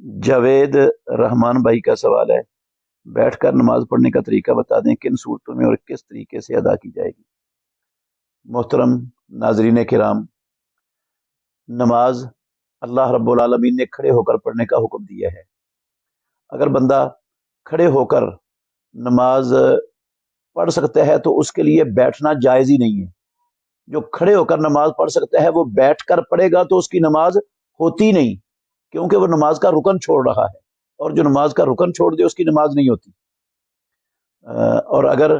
جاوید رحمان بھائی کا سوال ہے، بیٹھ کر نماز پڑھنے کا طریقہ بتا دیں، کن صورتوں میں اور کس طریقے سے ادا کی جائے گی؟ محترم ناظرین کرام، نماز اللہ رب العالمین نے کھڑے ہو کر پڑھنے کا حکم دیا ہے۔ اگر بندہ کھڑے ہو کر نماز پڑھ سکتا ہے تو اس کے لیے بیٹھنا جائز ہی نہیں ہے۔ جو کھڑے ہو کر نماز پڑھ سکتا ہے وہ بیٹھ کر پڑھے گا تو اس کی نماز ہوتی نہیں، کیونکہ وہ نماز کا رکن چھوڑ رہا ہے، اور جو نماز کا رکن چھوڑ دے اس کی نماز نہیں ہوتی۔ اور اگر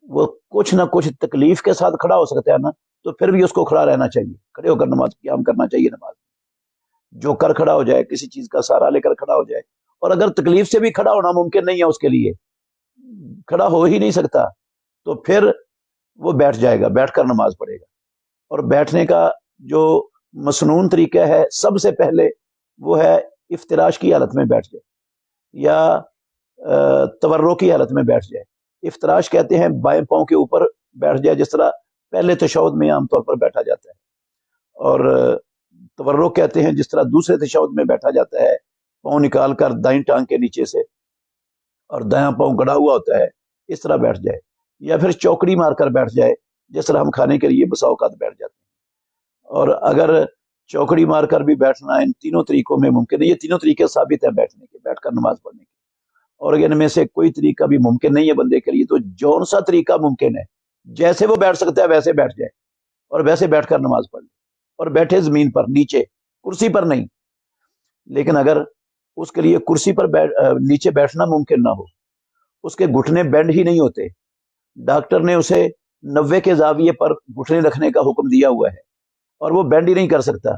وہ کچھ نہ کچھ تکلیف کے ساتھ کھڑا ہو سکتا ہے نا، تو پھر بھی اس کو کھڑا رہنا چاہیے، کھڑے ہو کر نماز قیام کرنا چاہیے۔ نماز جو کر کھڑا ہو جائے، کسی چیز کا سہارا لے کر کھڑا ہو جائے، اور اگر تکلیف سے بھی کھڑا ہونا ممکن نہیں ہے، اس کے لیے کھڑا ہو ہی نہیں سکتا، تو پھر وہ بیٹھ جائے گا، بیٹھ کر نماز پڑھے گا۔ اور بیٹھنے کا جو مسنون طریقہ ہے، سب سے پہلے وہ ہے افتراش کی حالت میں بیٹھ جائے، یا تورک کی حالت میں بیٹھ جائے۔ افتراش کہتے ہیں بائیں پاؤں کے اوپر بیٹھ جائے، جس طرح پہلے تشہد میں عام طور پر بیٹھا جاتا ہے، اور تورک کہتے ہیں جس طرح دوسرے تشہد میں بیٹھا جاتا ہے، پاؤں نکال کر دائیں ٹانگ کے نیچے سے اور دایاں پاؤں گڑا ہوا ہوتا ہے، اس طرح بیٹھ جائے، یا پھر چوکڑی مار کر بیٹھ جائے، جس طرح ہم کھانے کے لیے بسا اوقات بیٹھ جاتے ہیں۔ اور اگر چوکڑی مار کر بھی بیٹھنا ان تینوں طریقوں میں ممکن ہے، یہ تینوں طریقے ثابت ہیں بیٹھنے کے، بیٹھ کر نماز پڑھنے کے، اور ان میں سے کوئی طریقہ بھی ممکن نہیں ہے بندے کے لیے، تو جون سا طریقہ ممکن ہے، جیسے وہ بیٹھ سکتا ہے ویسے بیٹھ جائے، اور ویسے بیٹھ کر نماز پڑھ لے، اور بیٹھے زمین پر، نیچے، کرسی پر نہیں۔ لیکن اگر اس کے لیے کرسی پر نیچے بیٹھنا ممکن نہ ہو، اس کے گھٹنے بینڈ ہی نہیں ہوتے، ڈاکٹر نے اسے 90 کے زاویے پر گھٹنے رکھنے کا حکم دیا ہوا ہے، اور وہ بینڈ ہی نہیں کر سکتا،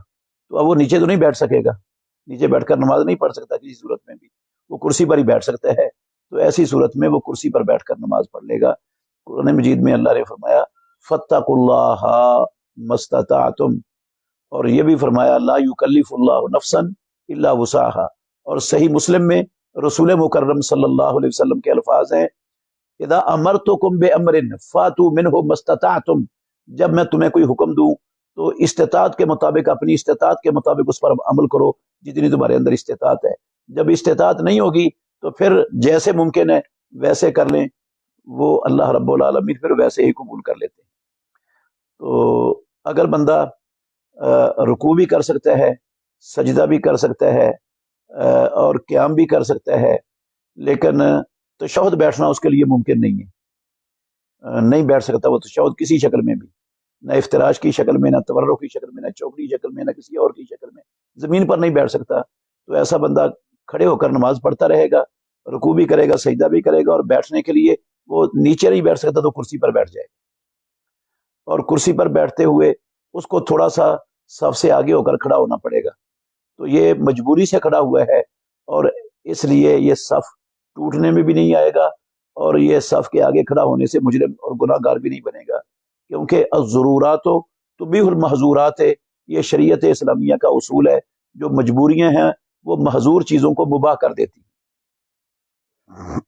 تو اب وہ نیچے تو نہیں بیٹھ سکے گا، نیچے بیٹھ کر نماز نہیں پڑھ سکتا کسی صورت میں بھی، وہ کرسی پر ہی بیٹھ سکتا ہے، تو ایسی صورت میں وہ کرسی پر بیٹھ کر نماز پڑھ لے گا۔ قرآن مجید میں اللہ نے فرمایا فَاتَّقُوا اللَّهَ مَسْتَطَعْتُمْ، اور یہ بھی فرمایا لا یکلف اللہ نفسا الا وسعها، اور صحیح مسلم میں رسول مکرم صلی اللہ علیہ وسلم کے الفاظ ہیں اذا امرتکم بامر فاتوا منہ ما استطعتم، جب میں تمہیں کوئی حکم دوں تو استطاعت کے مطابق، اپنی استطاعت کے مطابق اس پر عمل کرو، جتنی تمہارے اندر استطاعت ہے۔ جب استطاعت نہیں ہوگی تو پھر جیسے ممکن ہے ویسے کر لیں، وہ اللہ رب العالمین پھر ویسے ہی قبول کر لیتے ہیں۔ تو اگر بندہ رکوع بھی کر سکتا ہے، سجدہ بھی کر سکتا ہے، اور قیام بھی کر سکتا ہے، لیکن تشہد بیٹھنا اس کے لیے ممکن نہیں ہے، نہیں بیٹھ سکتا وہ تشہد کسی شکل میں بھی، نہ افتراش کی شکل میں، نہ تورک کی شکل میں، نہ چوکڑی شکل میں، نہ کسی اور کی شکل میں، زمین پر نہیں بیٹھ سکتا۔ تو ایسا بندہ کھڑے ہو کر نماز پڑھتا رہے گا، رکوع بھی کرے گا، سجدہ بھی کرے گا، اور بیٹھنے کے لیے وہ نیچے نہیں بیٹھ سکتا تو کرسی پر بیٹھ جائے گا، اور کرسی پر بیٹھتے ہوئے اس کو تھوڑا سا صف سے آگے ہو کر کھڑا ہونا پڑے گا، تو یہ مجبوری سے کھڑا ہوا ہے، اور اس لیے یہ صف ٹوٹنے میں بھی نہیں آئے گا، اور یہ صف کے آگے کھڑا ہونے سے مجرم اور گناہ گار بھی نہیں بنے گا، کیونکہ الضرورات تبیح المحظورات ہے، یہ شریعت اسلامیہ کا اصول ہے، جو مجبوریاں ہیں وہ محظور چیزوں کو مباح کر دیتی ہیں۔